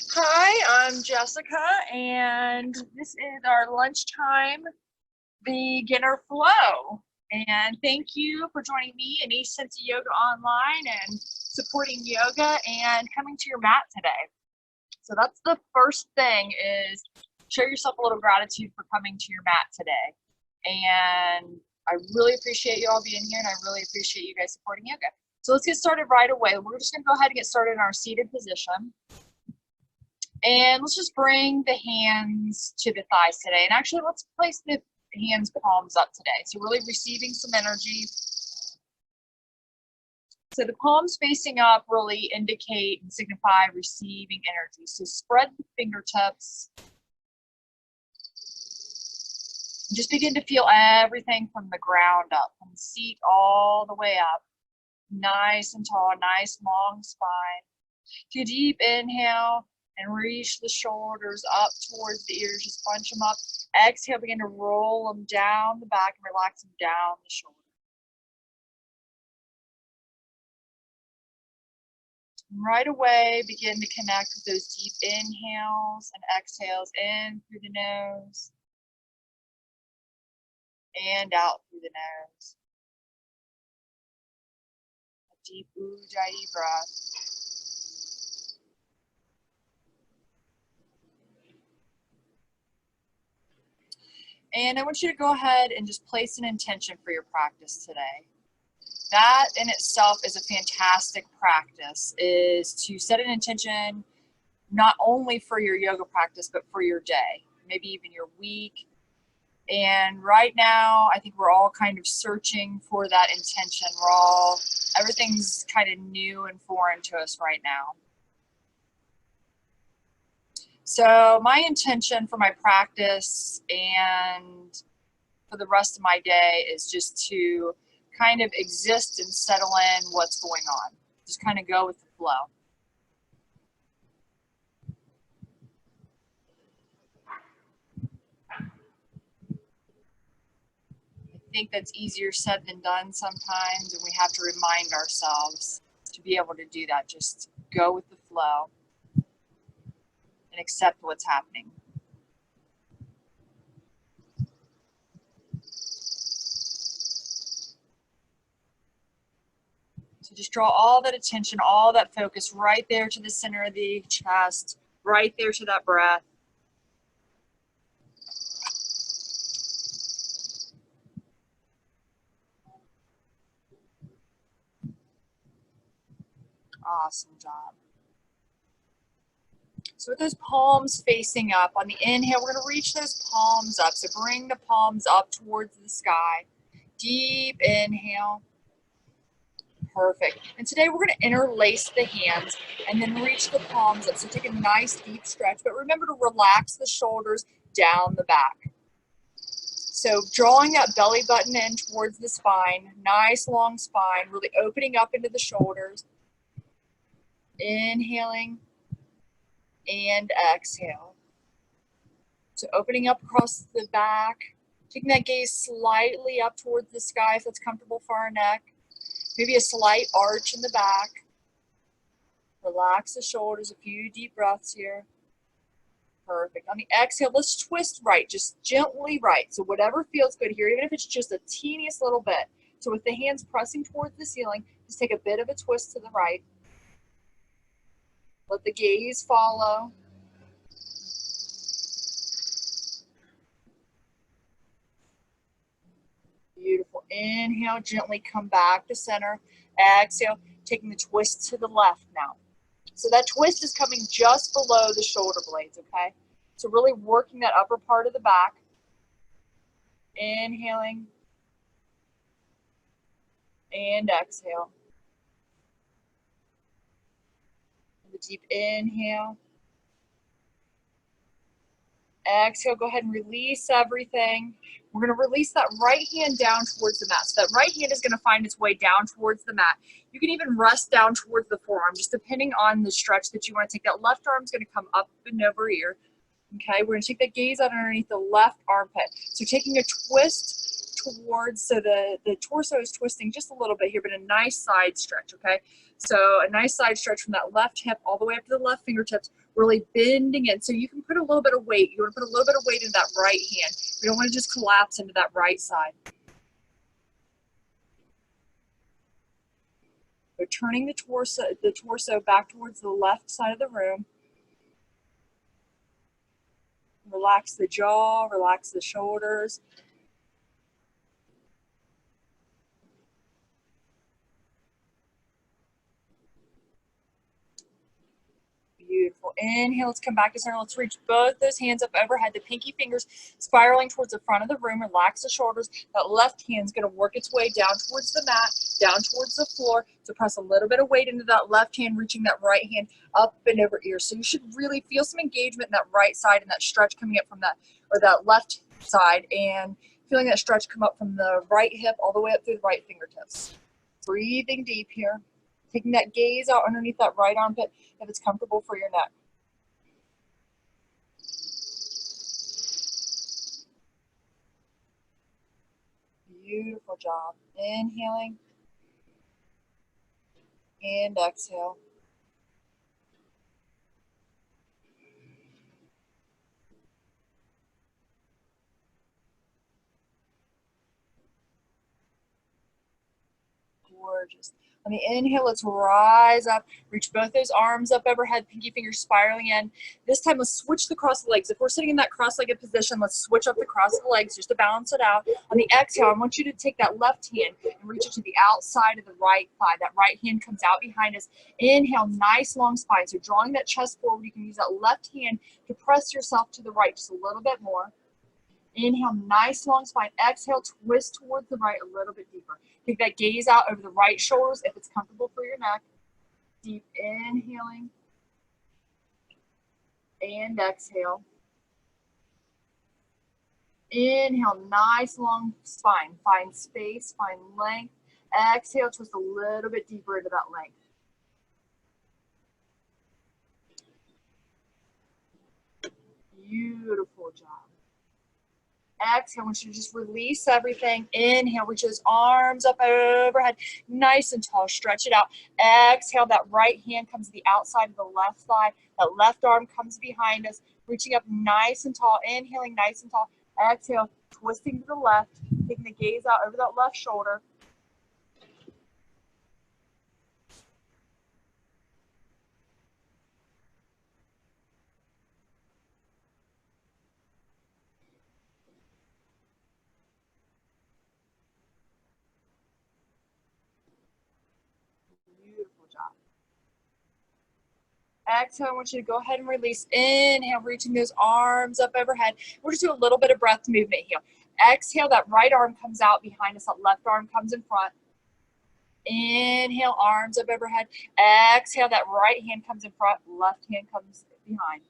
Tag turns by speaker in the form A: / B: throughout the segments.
A: Hi, I'm Jessica, and this is our lunchtime beginner flow. And thank you for joining me in East Sense Yoga Online and supporting yoga and coming to your mat today. So that's the first thing, is show yourself a little gratitude for coming to your mat today. And I really appreciate you all being here, and I really appreciate you guys supporting yoga. So let's get started right away. We're just going to go ahead and get started in our seated position. And let's just bring the hands to the thighs today. And actually, let's place the hands palms up today. So really receiving some energy. So the palms facing up really indicate and signify receiving energy. So spread the fingertips. Just begin to feel everything from the ground up, from the seat all the way up. Nice and tall, nice long spine. Do a deep inhale and reach the shoulders up towards the ears. Just bunch them up. Exhale, begin to roll them down the back and relax them down the shoulder. Right away, begin to connect with those deep inhales and exhales in through the nose and out through the nose. A deep Ujjayi breath. And I want you to go ahead and just place an intention for your practice today. That in itself is a fantastic practice, is to set an intention not only for your yoga practice, but for your day, maybe even your week. And right now, I think we're all kind of searching for that intention. Everything's kind of new and foreign to us right now. So my intention for my practice and for the rest of my day is just to kind of exist and settle in what's going on. Just kind of go with the flow. I think that's easier said than done sometimes, and we have to remind ourselves to be able to do that. Just go with the flow and accept what's happening. So just draw all that attention, all that focus right there to the center of the chest, right there to that breath. Awesome job. So with those palms facing up, on the inhale, we're going to reach those palms up. So bring the palms up towards the sky. Deep inhale. Perfect. And today we're going to interlace the hands and then reach the palms up. So take a nice deep stretch, but remember to relax the shoulders down the back. So drawing that belly button in towards the spine, nice long spine, really opening up into the shoulders. Inhaling and exhale. So opening up across the back, taking that gaze slightly up towards the sky if that's comfortable for our neck. Maybe a slight arch in the back. Relax the shoulders, a few deep breaths here. Perfect. On the exhale, let's twist right, just gently right. So whatever feels good here, even if it's just a teeniest little bit. So with the hands pressing towards the ceiling, just take a bit of a twist to the right. Let the gaze follow. Beautiful. Inhale, gently come back to center. Exhale, taking the twist to the left now. So that twist is coming just below the shoulder blades, okay? So really working that upper part of the back. Inhaling. And exhale. And the deep inhale. Exhale, go ahead and release everything. We're going to release that right hand down towards the mat. So that right hand is going to find its way down towards the mat. You can even rest down towards the forearm, just depending on the stretch that you want to take. That left arm is going to come up and over here. Okay, we're going to take that gaze out underneath the left armpit. So taking a twist towards, so the torso is twisting just a little bit here, but a nice side stretch, okay? So a nice side stretch from that left hip all the way up to the left fingertips, really bending it. So you can put a little bit of weight. You want to put a little bit of weight in that right hand. We don't want to just collapse into that right side. We're turning the torso back towards the left side of the room. Relax the jaw, relax the shoulders. Beautiful. Inhale, let's come back to center. Let's reach both those hands up overhead. The pinky fingers spiraling towards the front of the room. Relax the shoulders. That left hand's going to work its way down towards the mat, down towards the floor. So press a little bit of weight into that left hand, reaching that right hand up and over ear. So you should really feel some engagement in that right side and that stretch coming up from that, or that left side, and feeling that stretch come up from the right hip all the way up through the right fingertips. Breathing deep here. Taking that gaze out underneath that right armpit if it's comfortable for your neck. Beautiful job. Inhaling and exhale. Gorgeous. On the inhale, let's rise up, reach both those arms up overhead, pinky fingers spiraling in. This time, let's switch the cross legs. If we're sitting in that cross-legged position, let's switch up the cross legs just to balance it out. On the exhale, I want you to take that left hand and reach it to the outside of the right thigh. That right hand comes out behind us. Inhale, nice long spine. So drawing that chest forward, you can use that left hand to press yourself to the right just a little bit more. Inhale, nice long spine. Exhale, twist towards the right a little bit deeper. Take that gaze out over the right shoulders if it's comfortable for your neck. Deep inhaling and exhale. Inhale, nice long spine. Find space, find length. Exhale, twist a little bit deeper into that length. Beautiful job. Exhale, I want you to just release everything. Inhale, reach those arms up overhead, nice and tall. Stretch it out. Exhale, that right hand comes to the outside of the left thigh. That left arm comes behind us, reaching up nice and tall. Inhaling, nice and tall. Exhale, twisting to the left, taking the gaze out over that left shoulder. Beautiful job. Exhale, I want you to go ahead and release. Inhale, reaching those arms up overhead. We'll just do a little bit of breath movement here. Exhale, that right arm comes out behind us. That left arm comes in front. Inhale, arms up overhead. Exhale, that right hand comes in front. Left hand comes behind.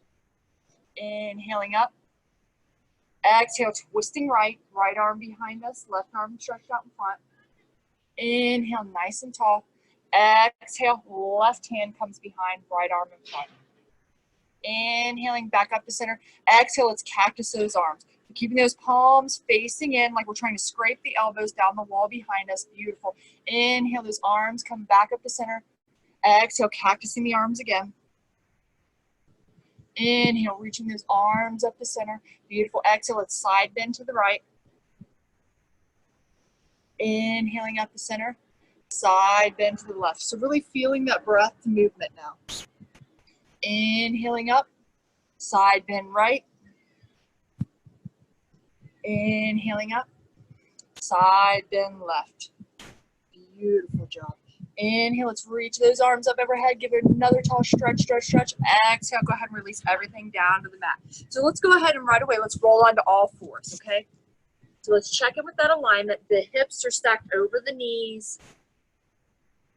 A: Inhaling up. Exhale, twisting right. Right arm behind us. Left arm stretched out in front. Inhale, nice and tall. Exhale, left hand comes behind, right arm in front. Inhaling back up to center. Exhale, let's cactus those arms. Keeping those palms facing in like we're trying to scrape the elbows down the wall behind us. Beautiful. Inhale, those arms come back up to center. Exhale, cactusing the arms again. Inhale, reaching those arms up to center. Beautiful. Exhale, let's side bend to the right. Inhaling up to center. Side bend to the left. So really feeling that breath movement now. Inhaling up, side bend right. Inhaling up, side bend left. Beautiful job. Inhale, let's reach those arms up overhead. Give it another tall stretch, stretch, stretch. Exhale, go ahead and release everything down to the mat. So let's go ahead and right away, let's roll onto all fours, okay? So let's check in with that alignment. The hips are stacked over the knees.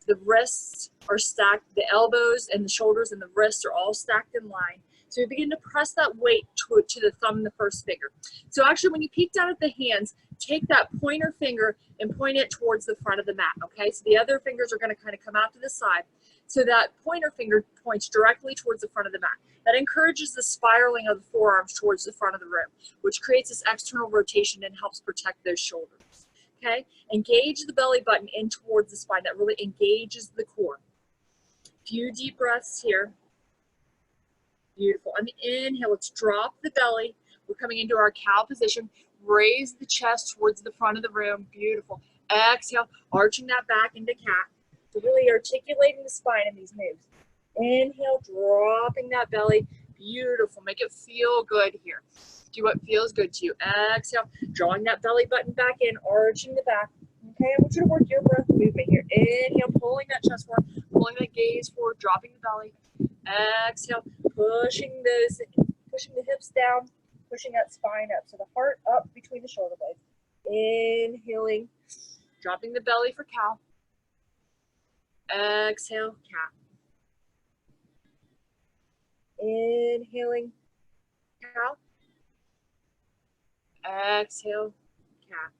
A: The wrists are stacked, the elbows and the shoulders and the wrists are all stacked in line. So we begin to press that weight to the thumb and the first finger. So actually when you peek down at the hands, take that pointer finger and point it towards the front of the mat, okay? So the other fingers are gonna kind of come out to the side. So that pointer finger points directly towards the front of the mat. That encourages the spiraling of the forearms towards the front of the room, which creates this external rotation and helps protect those shoulders. Okay, engage the belly button in towards the spine. That really engages the core. Few deep breaths here. Beautiful. On the inhale, let's drop the belly. We're coming into our cow position. Raise the chest towards the front of the room. Beautiful. Exhale, arching that back into cat. So really articulating the spine in these moves. Inhale, dropping that belly. Beautiful. Make it feel good here. Do what feels good to you. Exhale, drawing that belly button back in, arching the back. Okay, I want you to work your breath movement here. Inhale, pulling that chest forward, pulling that gaze forward, dropping the belly. Exhale, pushing the hips down, pushing that spine up. So the heart up between the shoulder blades. Inhaling, dropping the belly for cow. Exhale, cat. Inhaling, cow. Exhale, cat.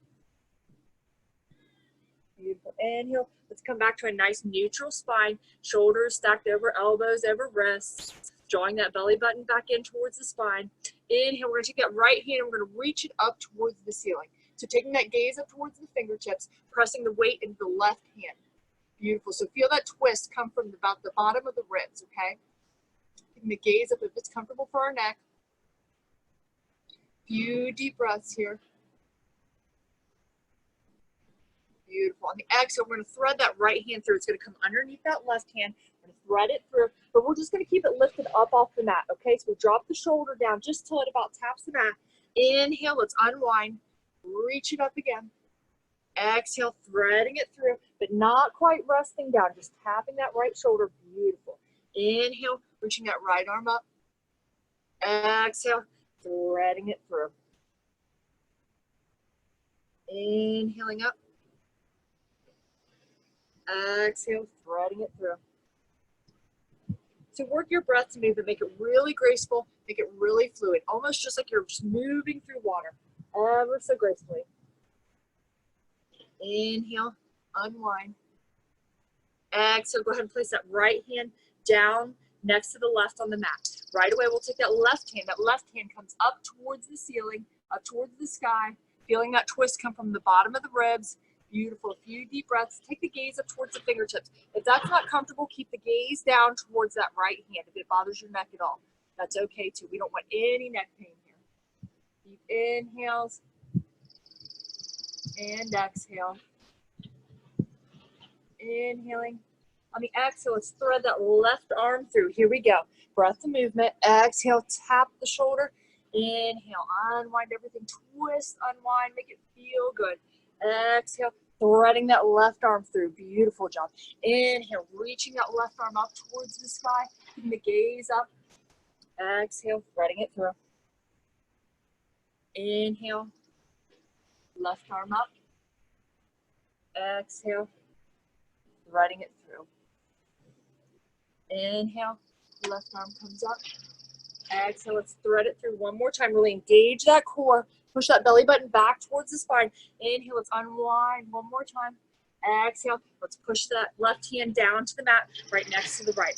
A: Beautiful. Inhale. Let's come back to a nice neutral spine. Shoulders stacked over elbows, over wrists. Drawing that belly button back in towards the spine. Inhale. We're going to take that right hand and we're going to reach it up towards the ceiling. So taking that gaze up towards the fingertips, pressing the weight into the left hand. Beautiful. So feel that twist come from about the bottom of the ribs, okay? Taking the gaze up if it's comfortable for our neck. Few deep breaths here. Beautiful. On the exhale, we're going to thread that right hand through. It's going to come underneath that left hand. We're going to thread it through, but we're just going to keep it lifted up off the mat, okay? So we drop the shoulder down just till it about taps the mat. Inhale, let's unwind. Reach it up again. Exhale, threading it through, but not quite resting down, just tapping that right shoulder. Beautiful. Inhale, reaching that right arm up. Exhale, threading it through. Inhaling up. Exhale, threading it through. So work your breath to move, but make it really graceful, make it really fluid, almost just like you're just moving through water, ever so gracefully. Inhale, unwind. Exhale, go ahead and place that right hand down next to the left on the mat. Right away, we'll take that left hand. That left hand comes up towards the ceiling, up towards the sky, feeling that twist come from the bottom of the ribs. Beautiful. A few deep breaths. Take the gaze up towards the fingertips. If that's not comfortable, keep the gaze down towards that right hand. If it bothers your neck at all, that's okay too. We don't want any neck pain here. Deep inhales and exhale. Inhaling. On the exhale, let's thread that left arm through. Here we go. Breath to movement. Exhale, tap the shoulder. Inhale, unwind everything. Twist, unwind, make it feel good. Exhale, threading that left arm through. Beautiful job. Inhale, reaching that left arm up towards the sky. Keeping the gaze up. Exhale, threading it through. Inhale, left arm up. Exhale, threading it through. Inhale, left arm comes up. Exhale, let's thread it through one more time. Really engage that core. Push that belly button back towards the spine. Inhale, let's unwind one more time. Exhale, let's push that left hand down to the mat right next to the right.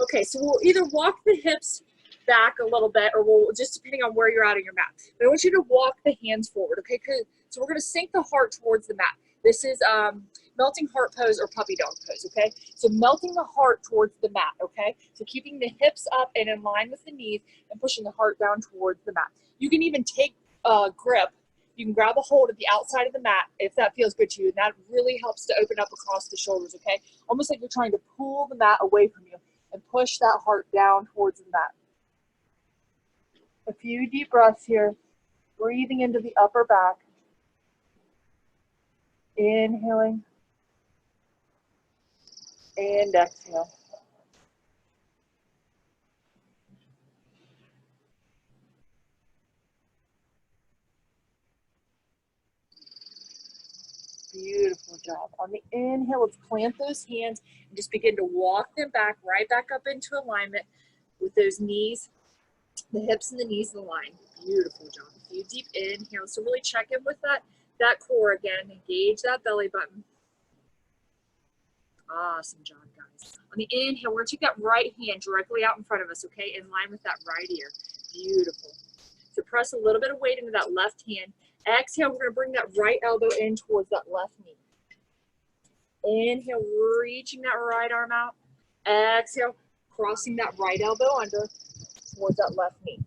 A: Okay, so we'll either walk the hips back a little bit or we'll, just depending on where you're at on your mat. But I want you to walk the hands forward, okay? So we're gonna sink the heart towards the mat. This is melting heart pose or puppy dog pose, okay? So melting the heart towards the mat, okay? So keeping the hips up and in line with the knees and pushing the heart down towards the mat. You can even take grip. You can grab a hold of the outside of the mat if that feels good to you. And that really helps to open up across the shoulders, okay? Almost like you're trying to pull the mat away from you and push that heart down towards the mat. A few deep breaths here. Breathing into the upper back. Inhaling. And exhale. Beautiful job. On the inhale, let's plant those hands and just begin to walk them back, right back up into alignment with those knees, the hips and the knees in line. Beautiful job. A few deep inhales. So really check in with that core again. Engage that belly button. Awesome job, guys. On the inhale, we're going to take that right hand directly out in front of us, okay, in line with that right ear. Beautiful. So press a little bit of weight into that left hand. Exhale, we're going to bring that right elbow in towards that left knee. Inhale, reaching that right arm out. Exhale, crossing that right elbow under. towards that left knee.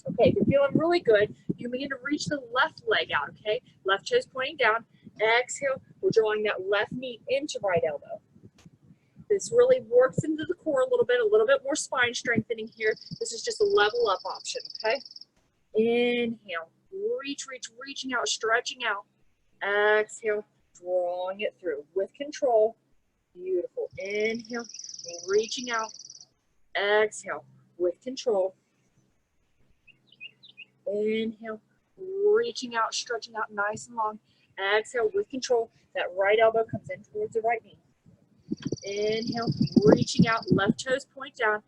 A: Okay, if you're feeling really good, you begin to reach the left leg out, okay? Left toes pointing down. Exhale, we're drawing that left knee into right elbow. This really works into the core a little bit more spine strengthening here. This is just a level up option, okay? Inhale, reaching out, stretching out. Exhale, drawing it through with control. Beautiful. Inhale, reaching out. Exhale, with control. Inhale, reaching out, stretching out nice and long. Exhale, with control. That right elbow comes in towards the right knee. Inhale, reaching out, left toes point down.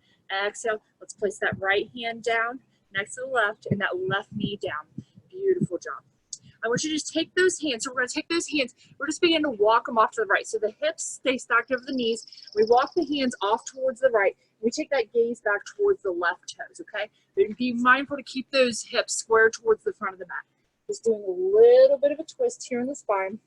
A: Exhale, let's place that right hand down next to the left and that left knee down. Beautiful job. I want you to just take those hands. So we're going to take those hands. We're just begin to walk them off to the right. So the hips stay stacked over the knees. We walk the hands off towards the right. We take that gaze back towards the left toes, okay? But be mindful to keep those hips square towards the front of the mat. Just doing a little bit of a twist here in the spine.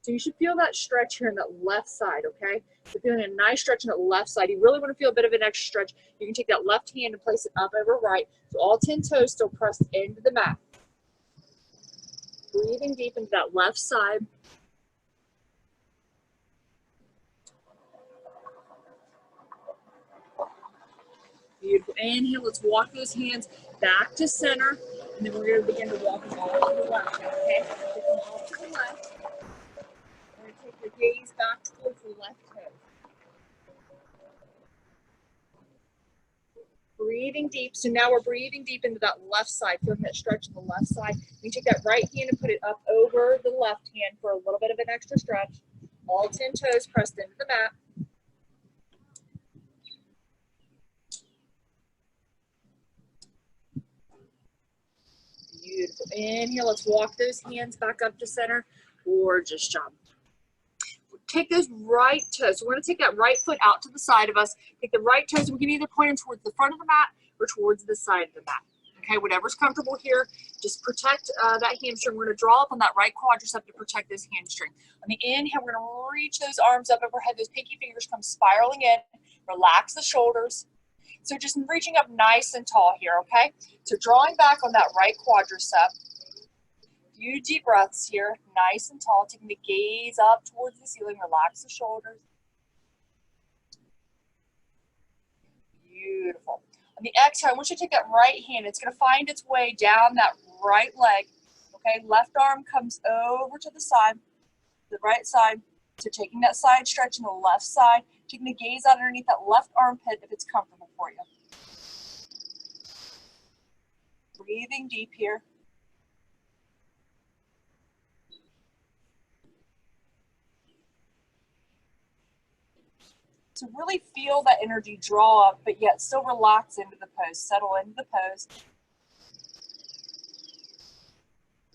A: So you should feel that stretch here in that left side, okay? So feeling a nice stretch in that left side. You really want to feel a bit of an extra stretch. You can take that left hand and place it up over right. So all 10 toes still pressed into the mat. Breathing deep into that left side. Beautiful. Inhale, let's walk those hands back to center. And then we're going to begin to walk them all to the left, okay? Take them off to the left. Take the gaze back towards the left toe. Breathing deep. So now we're breathing deep into that left side, feeling that stretch in the left side. We take that right hand and put it up over the left hand for a little bit of an extra stretch. All 10 toes pressed into the mat. Beautiful. Inhale, let's walk those hands back up to center. Gorgeous job. Take those right toes. So we're going to take that right foot out to the side of us. Take the right toes. We can either point them towards the front of the mat or towards the side of the mat. Okay, whatever's comfortable here. Just protect that hamstring. We're going to draw up on that right quadricep to protect this hamstring. On the inhale, we're going to reach those arms up overhead. Those pinky fingers come spiraling in. Relax the shoulders. So just reaching up nice and tall here, okay? So drawing back on that right quadricep. Few deep breaths here, nice and tall, taking the gaze up towards the ceiling, relax the shoulders. Beautiful. On the exhale, I want you to take that right hand, it's gonna find its way down that right leg, okay? Left arm comes over to the side, the right side. So taking that side stretch in the left side, taking the gaze out underneath that left armpit if it's comfortable for you. Breathing deep here. To really feel that energy draw up, but yet still relax into the pose, settle into the pose.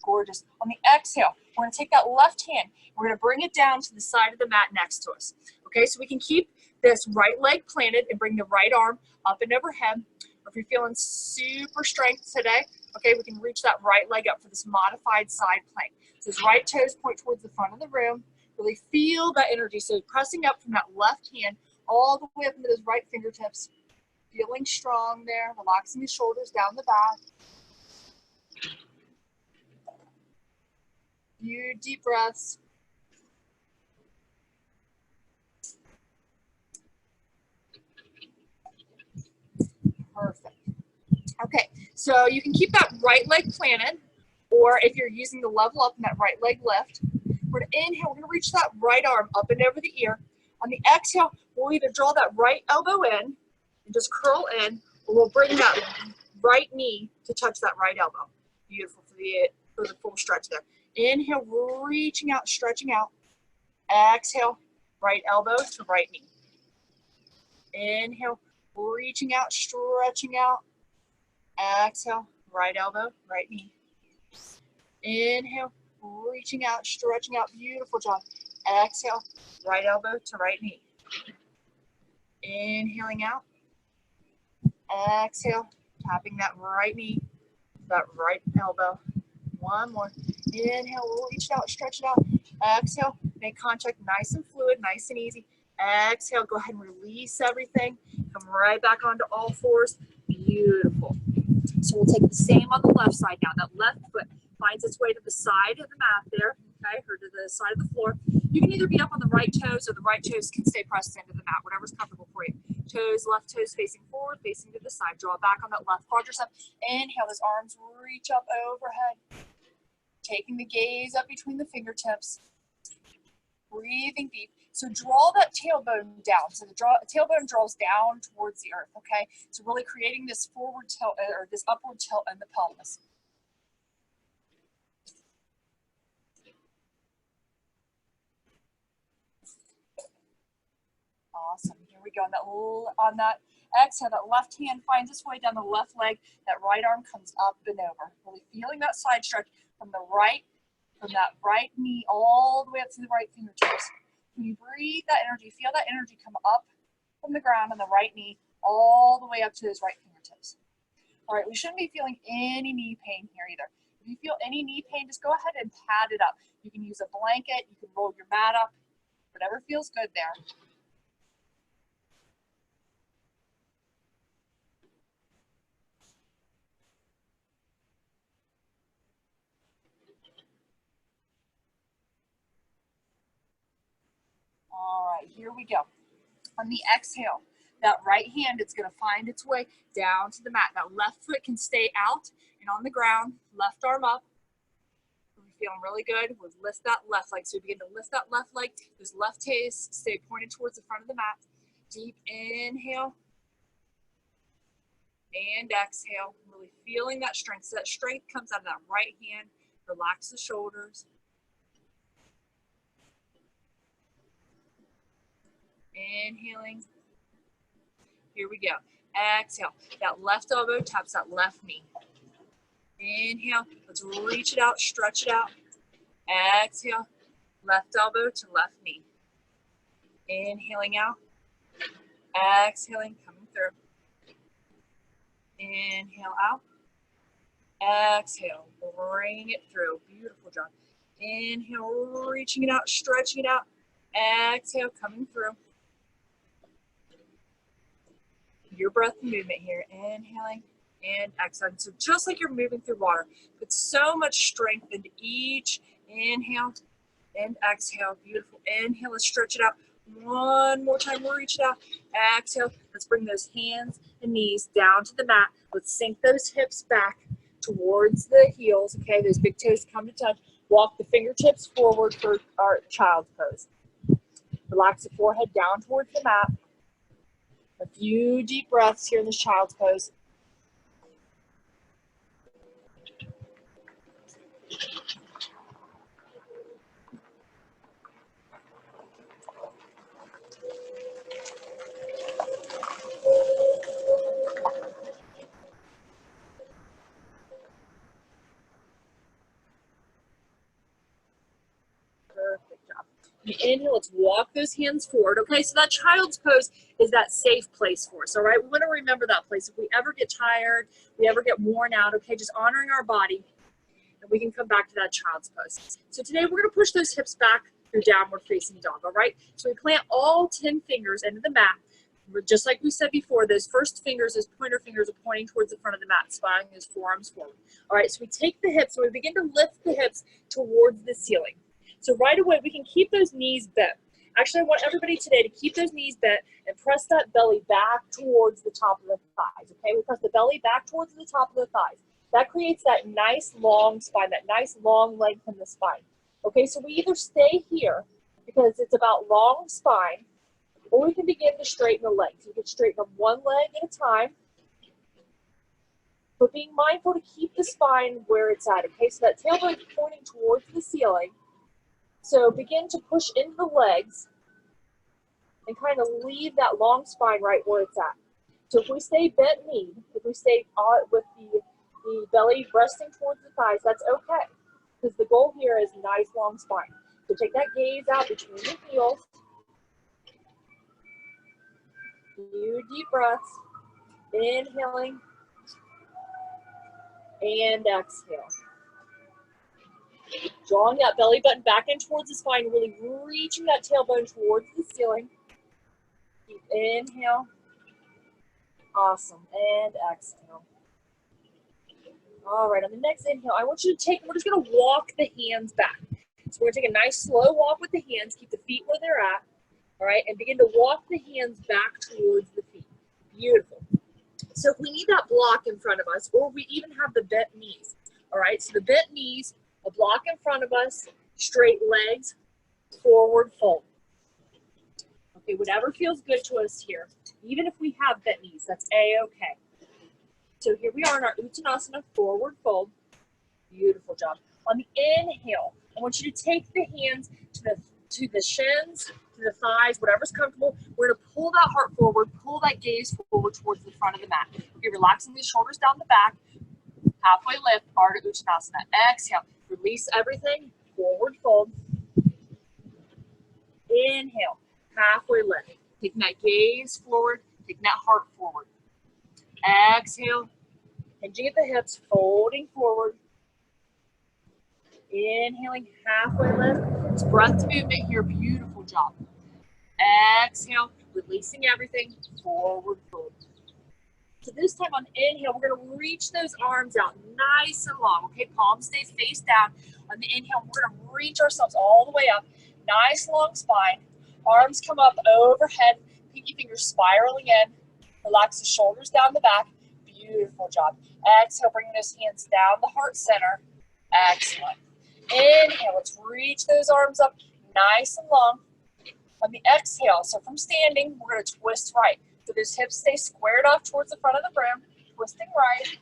A: Gorgeous. On the exhale, we're going to take that left hand, we're going to bring it down to the side of the mat next to us. Okay, so we can keep this right leg planted and bring the right arm up and overhead. Or if you're feeling super strength today, okay, we can reach that right leg up for this modified side plank. So his right toes point towards the front of the room. Really feel that energy. So pressing up from that left hand all the way up into those right fingertips. Feeling strong there. Relaxing the shoulders down the back. Few deep breaths. Perfect. Okay, so you can keep that right leg planted, or if you're using the level up in that right leg lift, we're going to inhale, we're going to reach that right arm up and over the ear. On the exhale, we'll either draw that right elbow in and just curl in, or we'll bring that right knee to touch that right elbow. Beautiful for the full stretch there. Inhale, reaching out, stretching out. Exhale, right elbow to right knee. Inhale, reaching out, stretching out. Exhale, right elbow, right knee. Inhale, reaching out, stretching out. Beautiful job. Exhale, right elbow to right knee. Inhaling out. Exhale, tapping that right knee, that right elbow. One more. Inhale, reach it out, stretch it out. Exhale, make contact nice and fluid, nice and easy. Exhale, go ahead and release everything. Come right back onto all fours. Beautiful. So we'll take the same on the left side now. That left foot finds its way to the side of the mat there, okay, or to the side of the floor. You can either be up on the right toes or the right toes can stay pressed into the mat, whatever's comfortable for you. Toes, left toes facing forward, facing to the side. Draw back on that left quadricep. Inhale, those arms reach up overhead. Taking the gaze up between the fingertips. Breathing deep. So draw that tailbone down. So the tailbone draws down towards the earth, okay? So really creating this forward tilt or this upward tilt in the pelvis. Awesome. Here we go. On that exhale, that left hand finds its way down the left leg. That right arm comes up and over. Really feeling that side stretch from that right knee all the way up to the right fingertips. When you breathe that energy, feel that energy come up from the ground on the right knee all the way up to those right fingertips. All right, we shouldn't be feeling any knee pain here either. If you feel any knee pain, just go ahead and pad it up. You can use a blanket, you can roll your mat up, whatever feels good there. All right, here we go. On the exhale, that right hand, it's going to find its way down to the mat. That left foot can stay out and on the ground, left arm up. We're feeling really good. We'll lift that left leg. So we begin to lift that left leg. Those left toes stay pointed towards the front of the mat. Deep inhale and exhale. Really feeling that strength. So that strength comes out of that right hand. Relax the shoulders. Inhaling. Here we go. Exhale. That left elbow taps that left knee. Inhale. Let's reach it out, stretch it out. Exhale. Left elbow to left knee. Inhaling out. Exhaling, coming through. Inhale out. Exhale, bring it through. Beautiful job. Inhale, reaching it out, stretching it out. Exhale, coming through. Your breath and movement here. Inhaling and exhaling. So just like you're moving through water, put so much strength into each inhale and exhale. Beautiful. Inhale, let's stretch it out. One more time, reach it out. Exhale. Let's bring those hands and knees down to the mat. Let's sink those hips back towards the heels. Okay, those big toes come to touch. Walk the fingertips forward for our child's pose. Relax the forehead down towards the mat. A few deep breaths here in this child's pose. Perfect job. Inhale, let's walk those hands forward. Okay, so that child's pose is that safe place for us, all right? We want to remember that place. If we ever get tired, we ever get worn out, okay, just honoring our body, and we can come back to that child's pose. So today we're going to push those hips back through downward facing dog, all right? So we plant all 10 fingers into the mat. Just like we said before, those first fingers, those pointer fingers are pointing towards the front of the mat, spiraling those forearms forward. All right, so we take the hips and we begin to lift the hips towards the ceiling. So right away, we can keep those knees bent. Actually, I want everybody today to keep those knees bent and press that belly back towards the top of the thighs, okay? We press the belly back towards the top of the thighs. That creates that nice long spine, that nice long length in the spine. Okay, so we either stay here because it's about long spine, or we can begin to straighten the legs. You can straighten them one leg at a time, but being mindful to keep the spine where it's at, okay? So that tailbone is pointing towards the ceiling. So begin to push into the legs and kind of leave that long spine right where it's at. So if we stay bent knee, if we stay with the belly resting towards the thighs, that's okay, because the goal here is nice long spine. So take that gaze out between the heels. Few deep breaths. Inhaling and exhale. Drawing that belly button back in towards the spine, really reaching that tailbone towards the ceiling. Inhale. Awesome. And exhale. All right, on the next inhale, I want you to we're just going to walk the hands back. So we're going to take a nice slow walk with the hands, keep the feet where they're at, all right, and begin to walk the hands back towards the feet. Beautiful. So if we need that block in front of us, or we even have the bent knees, all right, so the bent knees, a block in front of us, straight legs, forward fold. Okay, whatever feels good to us here. Even if we have bent knees, that's A-okay. So here we are in our Uttanasana, forward fold. Beautiful job. On the inhale, I want you to take the hands to the shins, to the thighs, whatever's comfortable. We're going to pull that heart forward, pull that gaze forward towards the front of the mat. You're relaxing the shoulders down the back. Halfway lift, Ardha Uttanasana. Exhale. Release everything. Forward fold. Inhale. Halfway lift. Taking that gaze forward. Taking that heart forward. Exhale. Hinging at the hips. Folding forward. Inhaling. Halfway lift. It's breath movement here. Beautiful job. Exhale. Releasing everything. Forward fold. So this time on the inhale, we're going to reach those arms out nice and long. Okay, palms stay face down. On the inhale, we're going to reach ourselves all the way up. Nice long spine. Arms come up overhead. Pinky fingers spiraling in. Relax the shoulders down the back. Beautiful job. Exhale, bringing those hands down the heart center. Excellent. Inhale, let's reach those arms up nice and long. On the exhale, so from standing, we're going to twist right. So those hips stay squared off towards the front of the room, twisting right.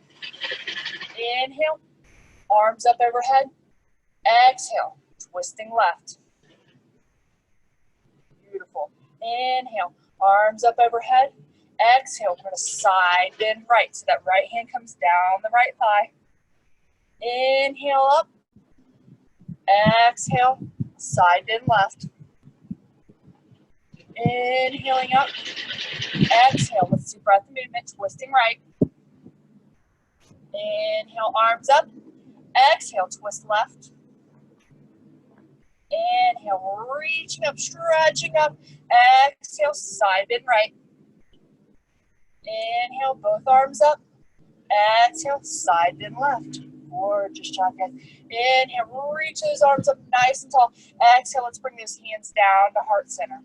A: Inhale, arms up overhead. Exhale, twisting left. Beautiful. Inhale, arms up overhead. Exhale, we're going to side bend right. So that right hand comes down the right thigh. Inhale up. Exhale, side bend left. Inhaling up. Exhale, let's do breath movement, twisting right. Inhale, arms up. Exhale, twist left. Inhale, reaching up, stretching up. Exhale, side bend right. Inhale, both arms up. Exhale, side bend left. Gorgeous job, guys. Inhale, reach those arms up nice and tall. Exhale, let's bring those hands down to heart center.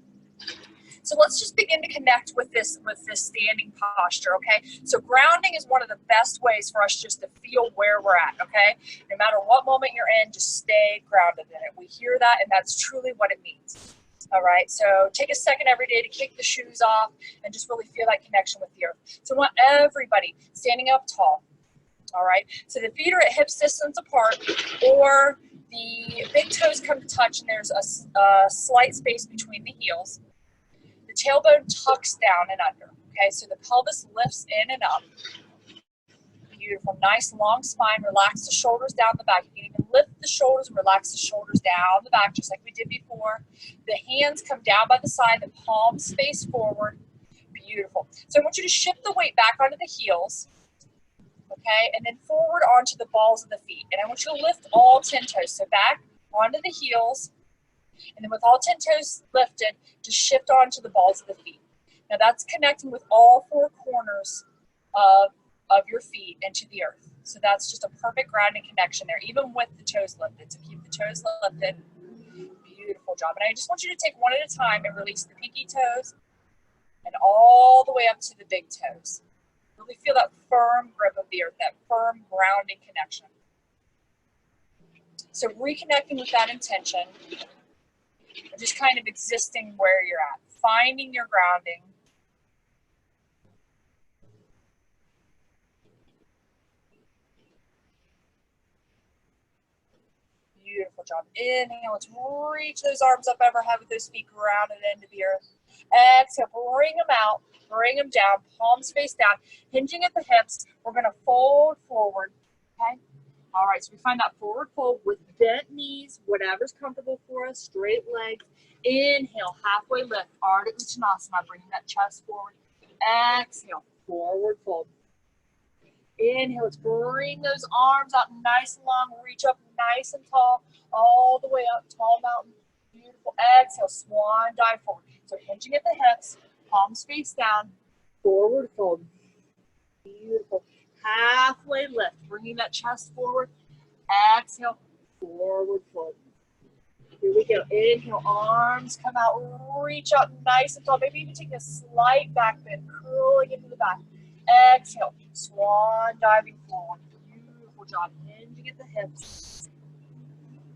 A: So let's just begin to connect with this standing posture, okay? So grounding is one of the best ways for us just to feel where we're at, okay? No matter what moment you're in, just stay grounded in it. We hear that, and that's truly what it means, all right? So take a second every day to kick the shoes off and just really feel that connection with the earth. So I want everybody standing up tall, all right? So the feet are at hip distance apart, or the big toes come to touch, and there's a slight space between the heels. The tailbone tucks down and under, okay? So the pelvis lifts in and up. Beautiful, nice long spine. Relax the shoulders down the back. You can even lift the shoulders and relax the shoulders down the back, just like we did before. The hands come down by the side, the palms face forward. Beautiful. So I want you to shift the weight back onto the heels, okay? And then forward onto the balls of the feet. And I want you to lift all 10 toes. So back onto the heels. And then with all 10 toes lifted, just shift onto the balls of the feet. Now that's connecting with all four corners of your feet into the earth. So that's just a perfect grounding connection there, even with the toes lifted. So keep the toes lifted. Beautiful job. And I just want you to take one at a time and release the pinky toes and all the way up to the big toes. Really feel that firm grip of the earth, that firm grounding connection. So reconnecting with that intention. Just kind of existing where you're at, finding your grounding. Beautiful job. Inhale, let's reach those arms up overhead with those feet grounded into the earth. Exhale, bring them out, bring them down, palms face down, hinging at the hips. We're going to fold forward, okay? All right, so we find that forward fold with bent knees, whatever's comfortable for us, straight legs. Inhale, halfway lift, Ardha Uttanasana, bringing that chest forward. Exhale, forward fold. Inhale, let's bring those arms out nice and long, reach up nice and tall, all the way up, tall mountain. Beautiful. Exhale, swan dive forward. So hinging at the hips, palms face down, forward fold. Beautiful. Halfway lift, bringing that chest forward. Exhale, forward fold. Here we go. Inhale, arms come out, reach up nice and tall. Maybe even take a slight back bend, curling into the back. Exhale, swan diving forward. Beautiful job. Hinging at the hips.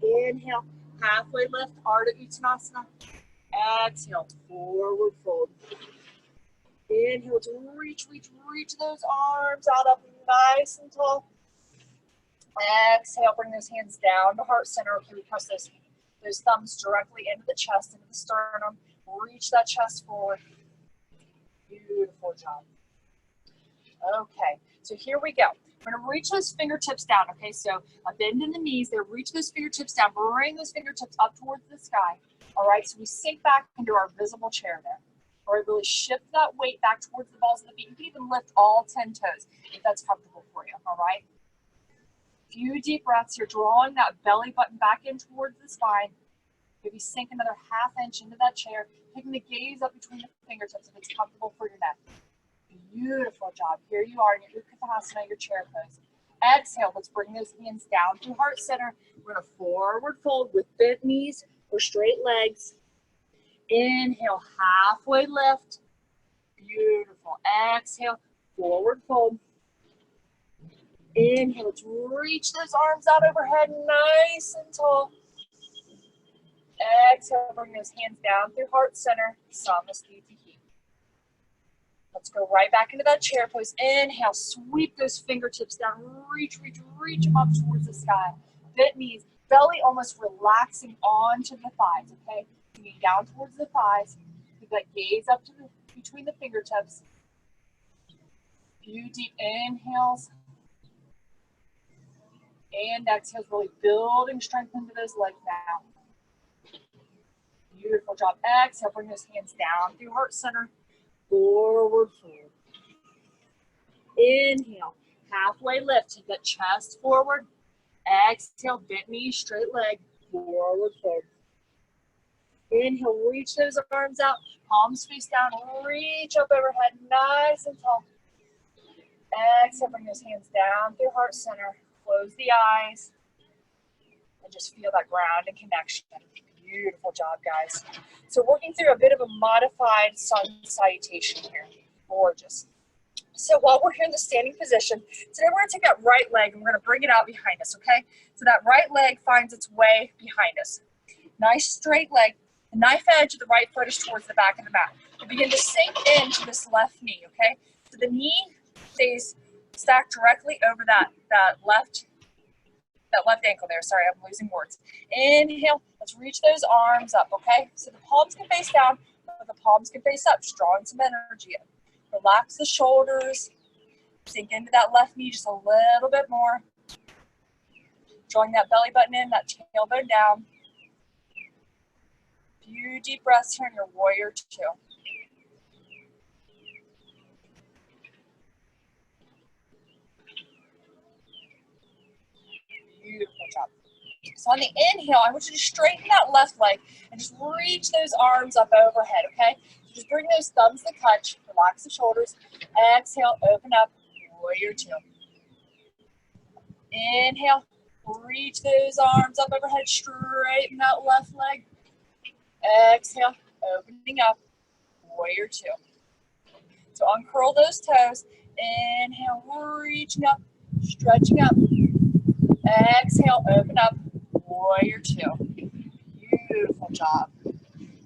A: Inhale, halfway lift, Ardha Uttanasana. Exhale, forward fold. Inhale to reach those arms out up nice and tall. Exhale, bring those hands down to heart center. Okay, we press those thumbs directly into the chest, into the sternum. Reach that chest forward. Beautiful job. Okay, so here we go. We're going to reach those fingertips down, okay? So a bend in the knees there. Reach those fingertips down. Bring those fingertips up towards the sky. All right, so we sink back into our visible chair there. All right, really shift that weight back towards the balls of the feet. You can even lift all 10 toes if that's comfortable for you, all right? Few deep breaths. You're drawing that belly button back in towards the spine. Maybe sink another half inch into that chair, taking the gaze up between the fingertips if it's comfortable for your neck. Beautiful job. Here you are in your Uttanasana, your chair pose. Exhale. Let's bring those hands down through heart center. We're going to forward fold with bent knees or straight legs. Inhale, halfway lift. Beautiful. Exhale, forward fold. Inhale, let's reach those arms out overhead, nice and tall. Exhale, bring those hands down through heart center. Samasthiti. Let's go right back into that chair pose. Inhale, sweep those fingertips down. Reach them up towards the sky. Bent knees, belly almost relaxing onto the thighs, okay? Bringing down towards the thighs. Keep that gaze up to between the fingertips. Few deep inhales. And exhales, really building strength into those legs now. Beautiful job. Exhale, bring those hands down through heart center. Forward fold. Inhale, halfway lift. Take that chest forward. Exhale, bent knee, straight leg. Forward fold. Inhale, reach those arms out. Palms face down. Reach up overhead, nice and tall. Exhale, bring those hands down through heart center. Close the eyes. And just feel that ground and connection. Beautiful job, guys. So working through a bit of a modified sun salutation here. Gorgeous. So while we're here in the standing position, today we're going to take that right leg and we're going to bring it out behind us, okay? So that right leg finds its way behind us. Nice straight leg. The knife edge of the right foot is towards the back of the mat. We begin to sink into this left knee, okay? So the knee stays stacked directly over that left ankle there. Sorry, I'm losing words. Inhale. Let's reach those arms up, okay? So the palms can face down, but the palms can face up. Drawing some energy in. Relax the shoulders. Sink into that left knee just a little bit more. Drawing that belly button in, that tailbone down. Few deep breaths here in your warrior two. Beautiful job. So on the inhale, I want you to straighten that left leg and just reach those arms up overhead, okay? So just bring those thumbs to touch, relax the shoulders. Exhale, open up, warrior two. Inhale, reach those arms up overhead, straighten that left leg. Exhale, opening up, warrior two. So uncurl those toes. Inhale, reaching up, stretching up. Exhale, open up, warrior two. Beautiful job.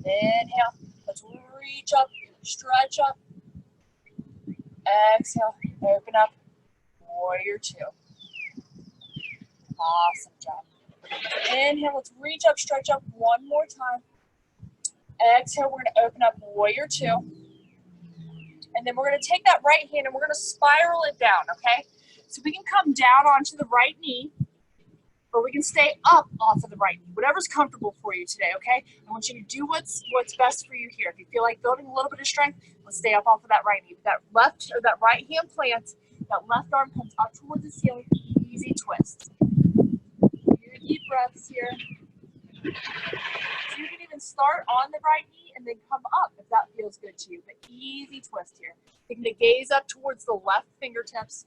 A: Inhale, let's reach up, stretch up. Exhale, open up, warrior two. Awesome job. Inhale, let's reach up, stretch up one more time. Exhale, we're going to open up, warrior two. And then we're going to take that right hand and we're going to spiral it down, okay? So we can come down onto the right knee, or we can stay up off of the right knee, whatever's comfortable for you today, okay? I want you to do what's best for you here. If you feel like building a little bit of strength, let's stay up off of that right knee. That left or that right hand plants, that left arm comes up towards the ceiling, easy twist. Few deep breaths here. So you can even start on the right knee and then come up if that feels good to you. But easy twist here. Taking the gaze up towards the left fingertips.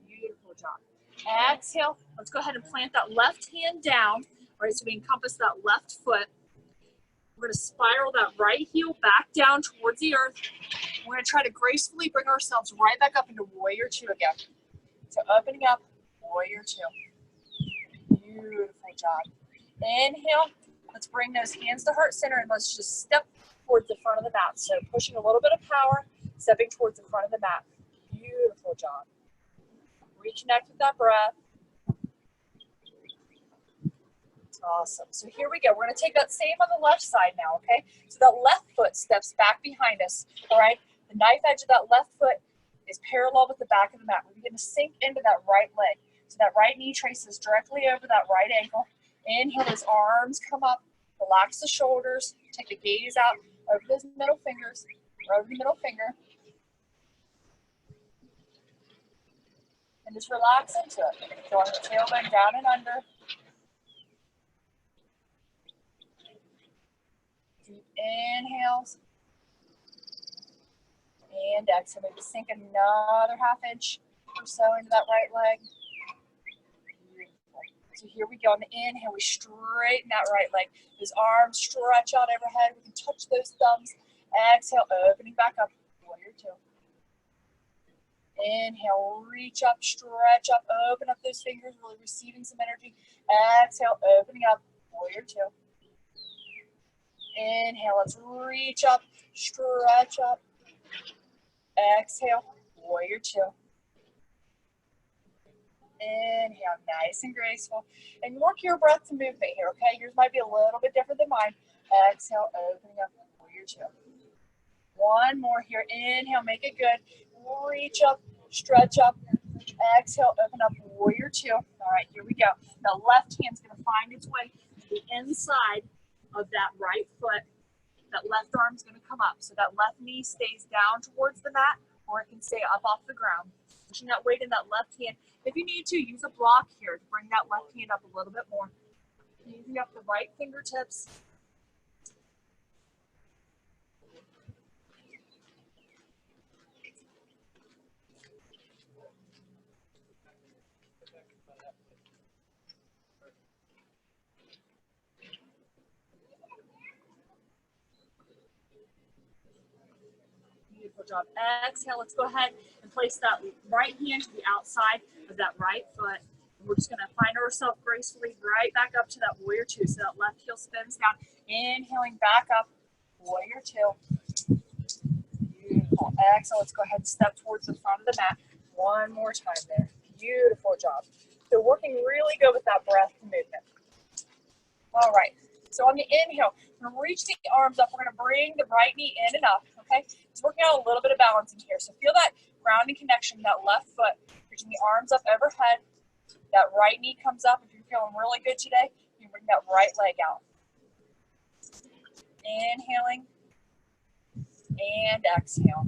A: Beautiful job. Exhale. Let's go ahead and plant that left hand down. All right, so we encompass that left foot. We're going to spiral that right heel back down towards the earth. We're going to try to gracefully bring ourselves right back up into warrior two again. So opening up, warrior two. Beautiful job. Inhale. Let's bring those hands to heart center and let's just step towards the front of the mat. So pushing a little bit of power, stepping towards the front of the mat. Beautiful job. Reconnect with that breath. Awesome. So here we go. We're going to take that same on the left side now, okay? So that left foot steps back behind us, all right? The knife edge of that left foot is parallel with the back of the mat. We're going to sink into that right leg. So that right knee traces directly over that right ankle. Inhale, those arms come up. Relax the shoulders. Take the gaze out over those middle fingers, over the middle finger. And just relax into it. Drawing the tailbone down and under. Deep inhales. And exhale. Maybe sink another half inch or so into that right leg. Beautiful. So here we go. On the inhale, we straighten that right leg. Those arms stretch out overhead. We can touch those thumbs. Exhale, opening back up. Warrior two. Inhale, reach up, stretch up, open up those fingers, really receiving some energy. Exhale, opening up, warrior two. Inhale, let's reach up, stretch up. Exhale, warrior two. Inhale, nice and graceful. And work your breath to movement here, okay? Yours might be a little bit different than mine. Exhale, opening up, warrior two. One more here. Inhale, make it good. Reach up, stretch up. Exhale, open up, warrior two. All right, here we go. The left hand's going to find its way to the inside of that right foot. That left arm's going to come up. So that left knee stays down towards the mat, or it can stay up off the ground. Pushing that weight in that left hand. If you need to, use a block here to bring that left hand up a little bit more. Using up the right fingertips. Beautiful job. Exhale. Let's go ahead and place that right hand to the outside of that right foot. And we're just going to find ourselves gracefully right back up to that warrior two. So that left heel spins down. Inhaling back up, warrior two. Beautiful. Exhale. Let's go ahead and step towards the front of the mat. One more time there. Beautiful job. So working really good with that breath and movement. All right. So on the inhale, we're going to reach the arms up. We're going to bring the right knee in and up, okay? It's working out a little bit of balancing here. So feel that grounding connection, that left foot, reaching the arms up overhead. That right knee comes up. If you're feeling really good today, you bring that right leg out. Inhaling and exhale.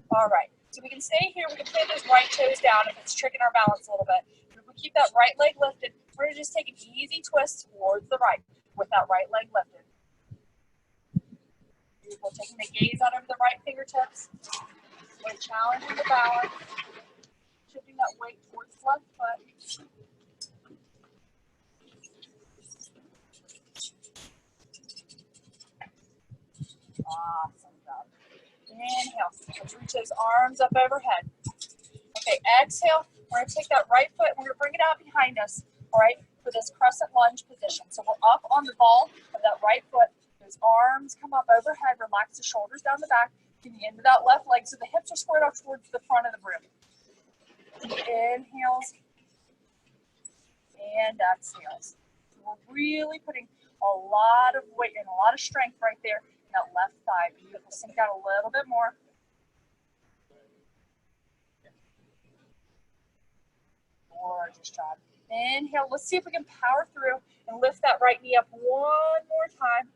A: All right. So we can stay here. We can plant those right toes down if it's tricking our balance a little bit. If we keep that right leg lifted, we're going to just take an easy twist towards the right with that right leg lifted. Beautiful. Taking the gaze out over the right fingertips. We're challenging the balance. Shifting that weight towards the left foot. Awesome job. Inhale. Let's reach those arms up overhead. Okay, exhale. We're going to take that right foot and we're going to bring it out behind us, all right, for this crescent lunge position. So we're up on the ball of that right foot. Those arms come up overhead. Relax the shoulders down the back. Get the end of that left leg so the hips are squared off towards the front of the room. Inhales and exhales. So we're really putting a lot of weight and a lot of strength right there in that left thigh. Beautiful. Sink out a little bit more. Gorgeous job. Inhale. Let's see if we can power through and lift that right knee up one more time.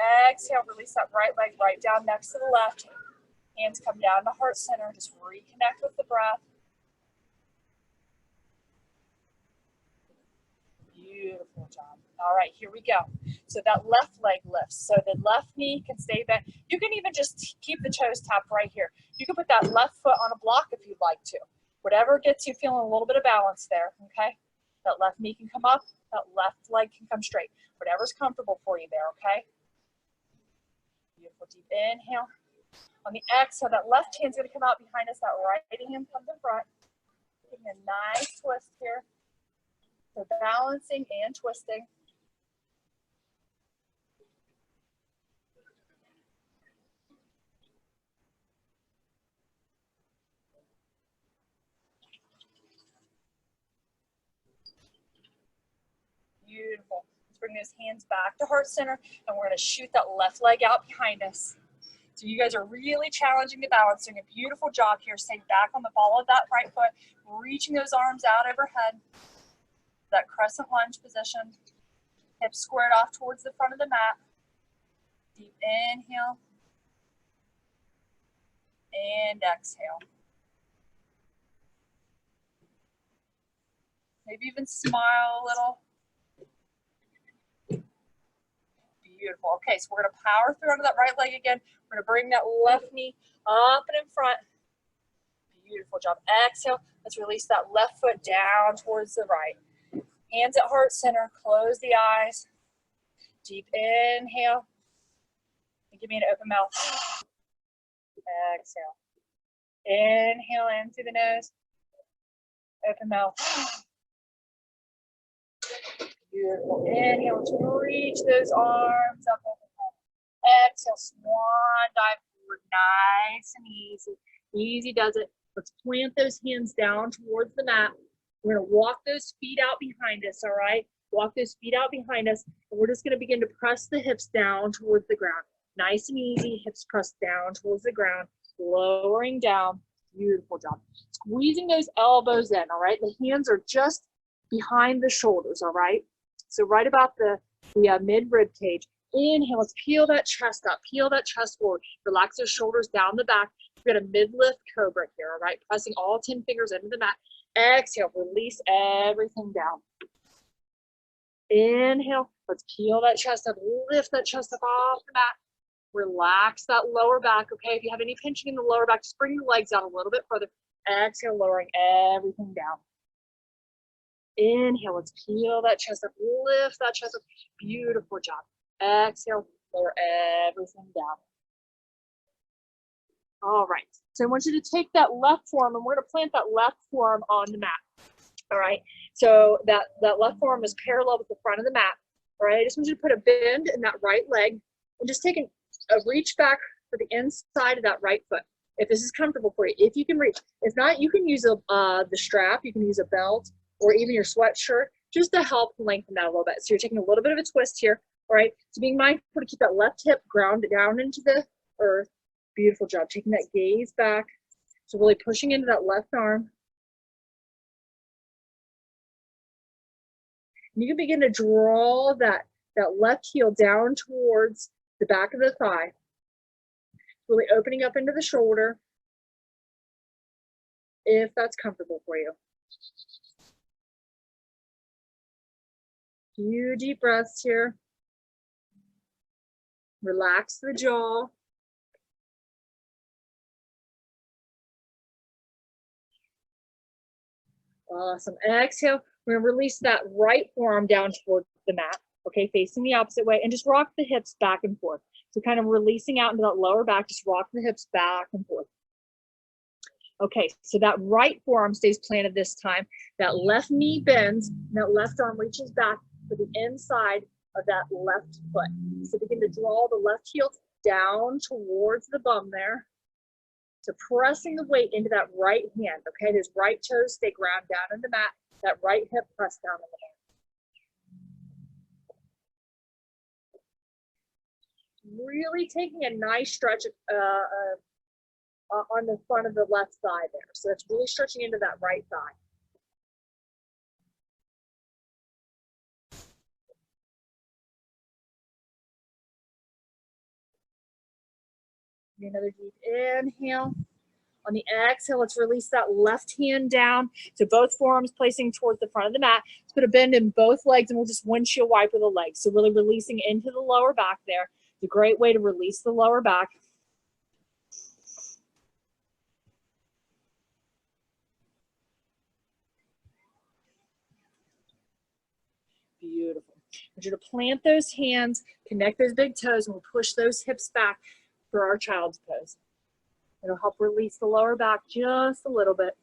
A: Exhale, release that right leg right down next to the left. Hands come down to heart center. Just reconnect with the breath. Beautiful job. All right, here we go. So that left leg lifts. So the left knee can stay bent. You can even just keep the toes tapped right here. You can put that left foot on a block if you'd like to. Whatever gets you feeling a little bit of balance there, okay? That left knee can come up. That left leg can come straight. Whatever's comfortable for you there, okay? Beautiful, deep inhale. On the exhale, that left hand's gonna come out behind us. That right hand comes in front. Taking a nice twist here. So balancing and twisting. Beautiful. Let's bring those hands back to heart center, and we're going to shoot that left leg out behind us. So you guys are really challenging the balance, doing a beautiful job here. Staying back on the ball of that right foot, reaching those arms out overhead. That crescent lunge position. Hips squared off towards the front of the mat. Deep inhale. And exhale. Maybe even smile a little. Beautiful. Okay, so we're going to power through onto that right leg again. We're going to bring that left knee up and in front. Beautiful job. Exhale. Let's release that left foot down towards the right. Hands at heart center. Close the eyes. Deep inhale. And give me an open mouth. Exhale. Inhale in through the nose. Open mouth. Beautiful. Inhale. Let's reach those arms up overhead. Exhale. Swan dive forward. Nice and easy. Easy does it. Let's plant those hands down towards the mat. We're going to walk those feet out behind us, all right? Walk those feet out behind us, and we're just going to begin to press the hips down towards the ground. Nice and easy. Hips pressed down towards the ground, lowering down. Beautiful job. Squeezing those elbows in, all right? The hands are just behind the shoulders, all right? So right about the mid-rib cage. Inhale, let's peel that chest up, peel that chest forward. Relax those shoulders down the back. We're going to mid-lift cobra here, all right? Pressing all 10 fingers into the mat. Exhale, release everything down. Inhale, let's peel that chest up, lift that chest up off the mat. Relax that lower back, okay? If you have any pinching in the lower back, just bring the legs out a little bit further. Exhale, lowering everything down. Inhale, let's peel that chest up, lift that chest up. Beautiful job. Exhale, lower everything down. All right, so I want you to take that left forearm, and we're going to plant that left forearm on the mat. All right, so that left forearm is parallel with the front of the mat. All right, I just want you to put a bend in that right leg and just take a reach back for the inside of that right foot. If this is comfortable for you, if you can reach. If not, you can use the strap, you can use a belt, or even your sweatshirt, just to help lengthen that a little bit. So you're taking a little bit of a twist here. All right, so being mindful to keep that left hip grounded down into the earth. Beautiful job. Taking that gaze back. So really pushing into that left arm. And you can begin to draw that left heel down towards the back of the thigh. Really opening up into the shoulder, if that's comfortable for you. Few deep breaths here. Relax the jaw. Awesome. Exhale. We're going to release that right forearm down towards the mat. Okay, facing the opposite way, and just rock the hips back and forth. So kind of releasing out into that lower back, just rock the hips back and forth. Okay, so that right forearm stays planted this time. That left knee bends, and that left arm reaches back for the inside of that left foot. So begin to draw the left heel down towards the bum there. So pressing the weight into that right hand, okay? Those right toes stay ground down in the mat. That right hip press down in the mat. Really taking a nice stretch on the front of the left thigh there. So it's really stretching into that right thigh. Another deep inhale. On the exhale, let's release that left hand down. So both forearms placing towards the front of the mat. Let's put a bend in both legs and we'll just windshield wiper the legs. So really releasing into the lower back there. It's a great way to release the lower back. Beautiful. I want you to plant those hands, connect those big toes, and we'll push those hips back for our child's pose. It'll help release the lower back just a little bit.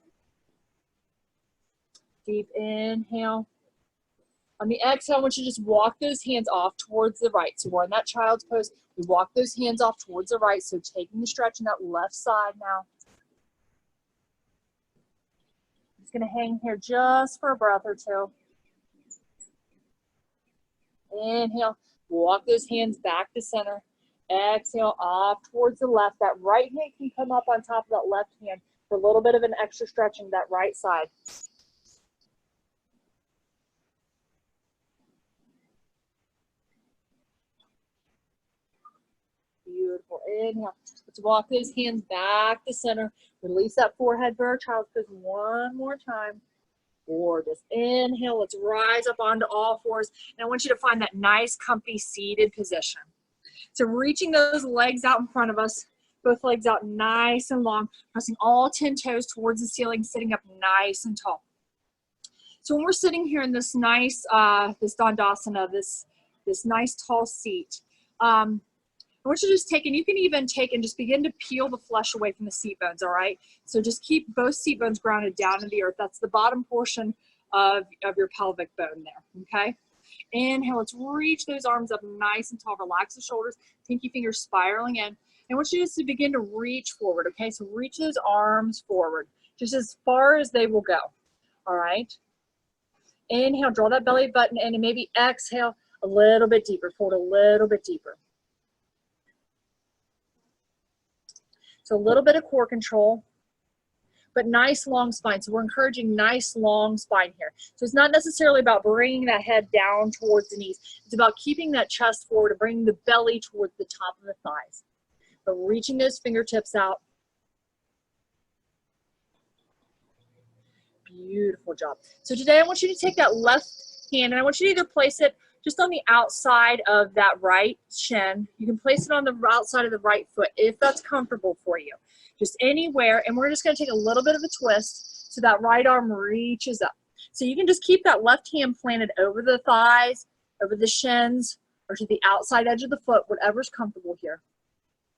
A: Deep inhale. On the exhale, I want you to just walk those hands off towards the right. So we're in that child's pose. We walk those hands off towards the right. So taking the stretch on that left side now. I'm just going to hang here just for a breath or two. Inhale. Walk those hands back to center. Exhale, off towards the left. That right hand can come up on top of that left hand for a little bit of an extra stretching that right side. Beautiful. Inhale. Let's walk those hands back to center. Release that forehead for our child's pose one more time. Or just inhale. Let's rise up onto all fours. And I want you to find that nice, comfy, seated position. So reaching those legs out in front of us, both legs out nice and long, pressing all 10 toes towards the ceiling, sitting up nice and tall. So when we're sitting here in this nice, this Dandasana, this nice tall seat, I want you to just take, and you can even take and just begin to peel the flesh away from the seat bones, all right? So just keep both seat bones grounded down to the earth. That's the bottom portion of your pelvic bone there, okay? Inhale, let's reach those arms up nice and tall. Relax the shoulders, pinky fingers spiraling in. And I want you just to begin to reach forward, okay? So reach those arms forward, just as far as they will go, all right? Inhale, draw that belly button in, and maybe exhale a little bit deeper, forward a little bit deeper. So a little bit of core control, but nice long spine. So we're encouraging nice long spine here. So it's not necessarily about bringing that head down towards the knees. It's about keeping that chest forward and bringing the belly towards the top of the thighs. But reaching those fingertips out. Beautiful job. So today I want you to take that left hand and I want you to either place it just on the outside of that right shin. You can place it on the outside of the right foot if that's comfortable for you. Just anywhere, and we're just going to take a little bit of a twist so that right arm reaches up. So you can just keep that left hand planted over the thighs, over the shins, or to the outside edge of the foot, whatever's comfortable here.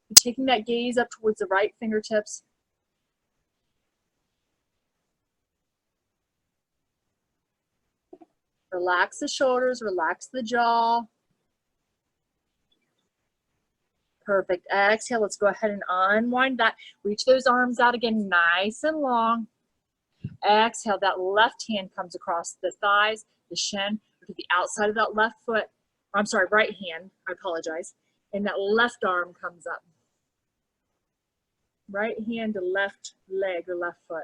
A: You're taking that gaze up towards the right fingertips. Relax the shoulders, relax the jaw. Perfect. Exhale. Let's go ahead and unwind that. Reach those arms out again, nice and long. Exhale. That left hand comes across the thighs, the shin, to the outside of that left foot. I'm sorry, right hand. I apologize. And that left arm comes up. Right hand to left leg or left foot.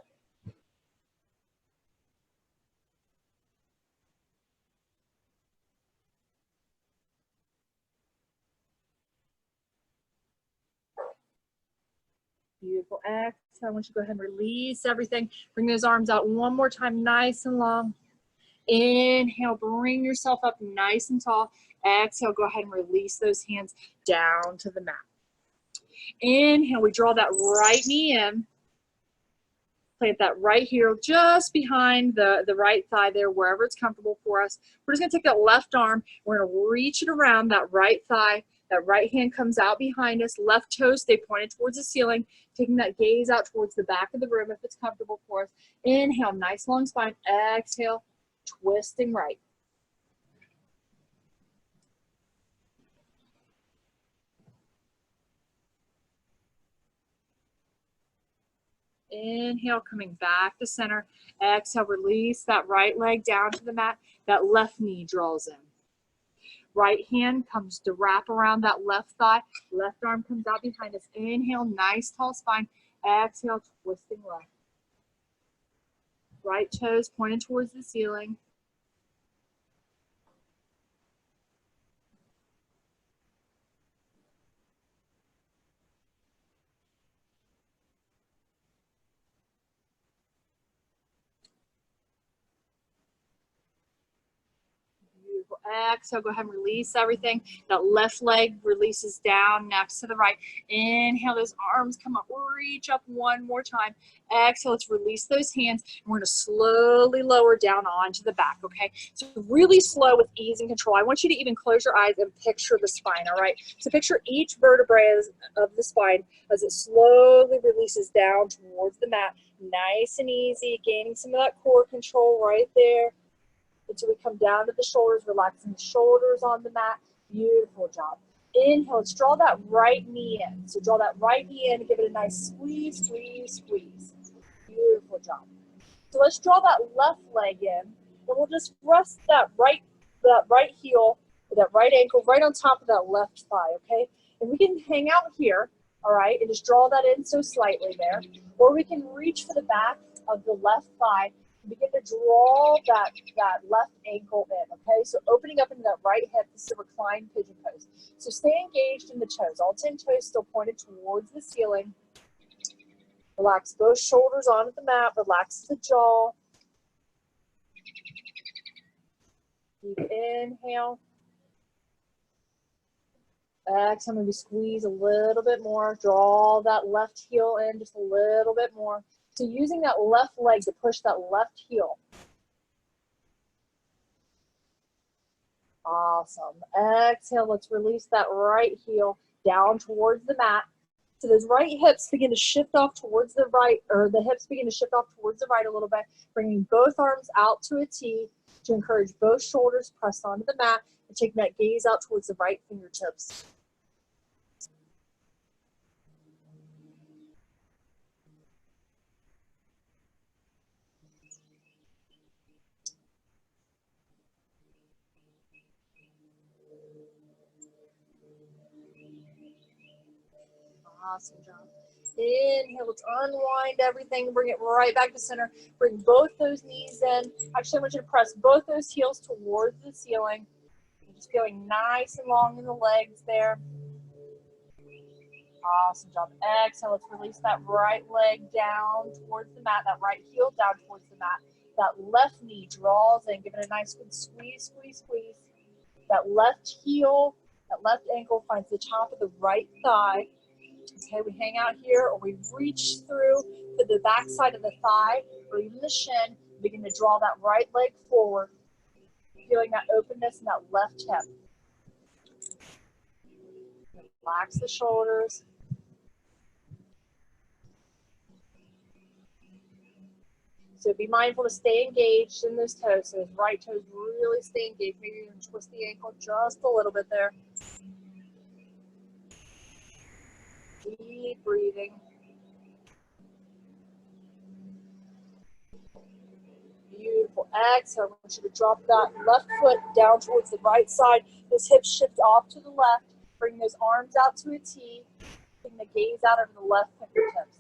A: Beautiful. Exhale. I want you to go ahead and release everything. Bring those arms out one more time, nice and long. Inhale, bring yourself up nice and tall. Exhale, go ahead and release those hands down to the mat. Inhale, we draw that right knee in. Plant that right heel just behind the right thigh there, wherever it's comfortable for us. We're just going to take that left arm. We're going to reach it around that right thigh. That right hand comes out behind us. Left toes stay pointed towards the ceiling. Taking that gaze out towards the back of the room if it's comfortable for us. Inhale, nice long spine. Exhale, twisting right. Inhale, coming back to center. Exhale, release that right leg down to the mat. That left knee draws in. Right hand comes to wrap around that left thigh. Left arm comes out behind us. Inhale, nice tall spine. Exhale, twisting left. Right toes pointed towards the ceiling. Exhale, go ahead and release everything. That left leg releases down next to the right. Inhale, those arms come up, reach up one more time. Exhale, let's release those hands. And we're gonna slowly lower down onto the back, okay? So really slow with ease and control. I want you to even close your eyes and picture the spine, all right? So picture each vertebrae of the spine as it slowly releases down towards the mat. Nice and easy, gaining some of that core control right there. Until we come down to the shoulders, relaxing the shoulders on the mat. Beautiful job. Inhale, let's draw that right knee in. So draw that right knee in and give it a nice squeeze, squeeze, squeeze. Beautiful job. So let's draw that left leg in, and we'll just rest that right heel, or that right ankle right on top of that left thigh, okay? And we can hang out here, all right, and just draw that in so slightly there. Or we can reach for the back of the left thigh and begin to draw that left ankle in, okay? So opening up into that right hip, this is a reclined pigeon pose. So stay engaged in the toes. All 10 toes still pointed towards the ceiling. Relax both shoulders onto the mat. Relax the jaw. Deep inhale. Exhale, maybe squeeze a little bit more. Draw that left heel in just a little bit more. So using that left leg to push that left heel. Awesome. Exhale, let's release that right heel down towards the mat. So those right hips begin to shift off towards the right, or the hips begin to shift off towards the right a little bit, bringing both arms out to a T to encourage both shoulders pressed onto the mat and taking that gaze out towards the right fingertips. Awesome job. Inhale, let's unwind everything, bring it right back to center. Bring both those knees in. Actually, I want you to press both those heels towards the ceiling. Just feeling nice and long in the legs there. Awesome job. Exhale, let's release that right leg down towards the mat, that right heel down towards the mat. That left knee draws in, give it a nice good squeeze, squeeze, squeeze. That left heel, that left ankle finds the top of the right thigh. Okay, we hang out here, or we reach through to the back side of the thigh, or even the shin. Begin to draw that right leg forward, feeling that openness in that left hip. Relax the shoulders. So be mindful to stay engaged in those toes. So those right toes really stay engaged. Maybe even twist the ankle just a little bit there. Deep breathing. Beautiful. Exhale. I want you to drop that left foot down towards the right side. Those hips shift off to the left. Bring those arms out to a T. Bring the gaze out over the left fingertips.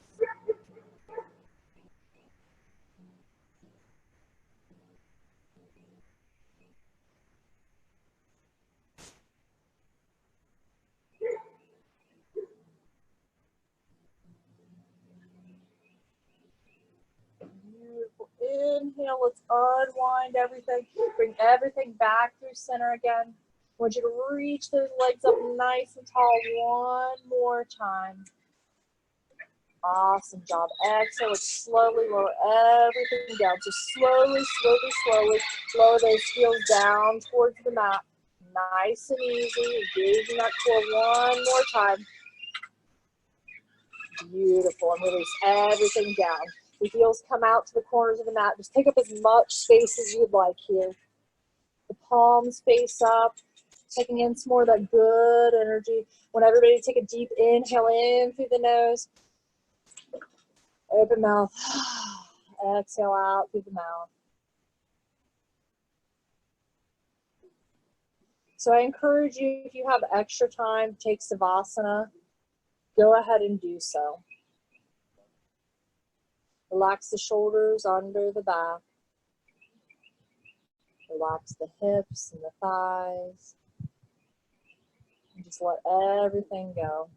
A: Beautiful. Inhale, let's unwind everything. Bring everything back through center again. I want you to reach those legs up nice and tall one more time. Awesome job. Exhale, let's slowly lower everything down. So slowly, slowly, slowly lower those heels down towards the mat. Nice and easy. Engaging that core one more time. Beautiful. And release everything down. The heels come out to the corners of the mat. Just take up as much space as you'd like here. The palms face up, taking in some more of that good energy. I want everybody to take a deep inhale in through the nose. Open mouth. Exhale out through the mouth. So I encourage you, if you have extra time to take Savasana, go ahead and do so. Relax the shoulders under the back. Relax the hips and the thighs. And just let everything go.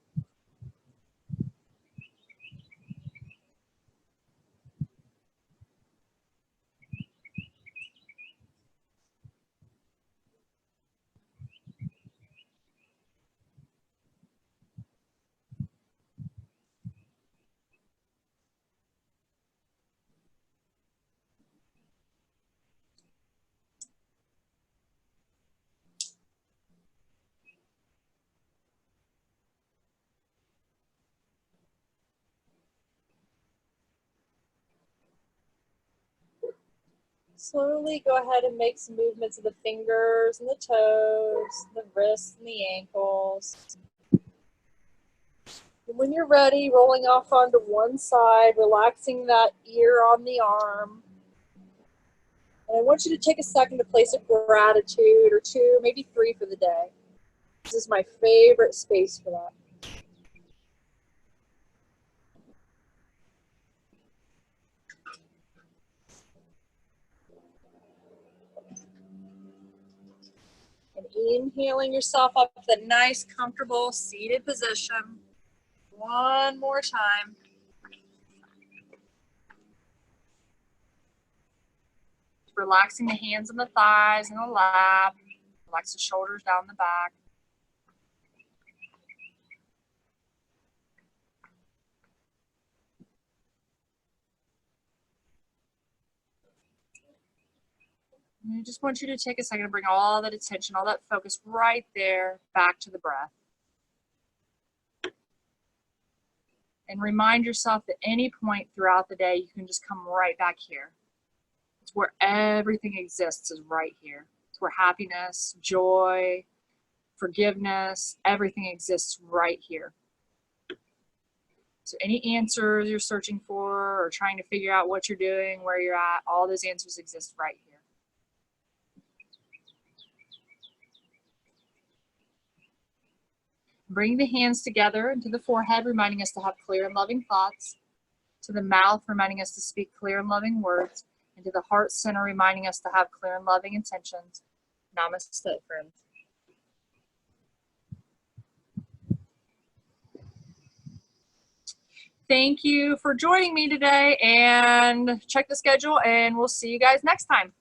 A: Slowly go ahead and make some movements of the fingers and the toes, the wrists and the ankles. And when you're ready, rolling off onto one side, relaxing that ear on the arm. And I want you to take a second to place a gratitude or two, maybe 3 for the day. This is my favorite space for that. And inhaling yourself up to the nice, comfortable, seated position. One more time. Relaxing the hands on the thighs and the lap. Relax the shoulders down the back. And I just want you to take a second to bring all that attention, all that focus right there back to the breath. And remind yourself that any point throughout the day, you can just come right back here. It's where everything exists, is right here. It's where happiness, joy, forgiveness, everything exists right here. So any answers you're searching for or trying to figure out what you're doing, where you're at, all those answers exist right here. Bring the hands together into the forehead, reminding us to have clear and loving thoughts. To the mouth, reminding us to speak clear and loving words. And to the heart center, reminding us to have clear and loving intentions. Namaste, friends. Thank you for joining me today, and check the schedule, and we'll see you guys next time.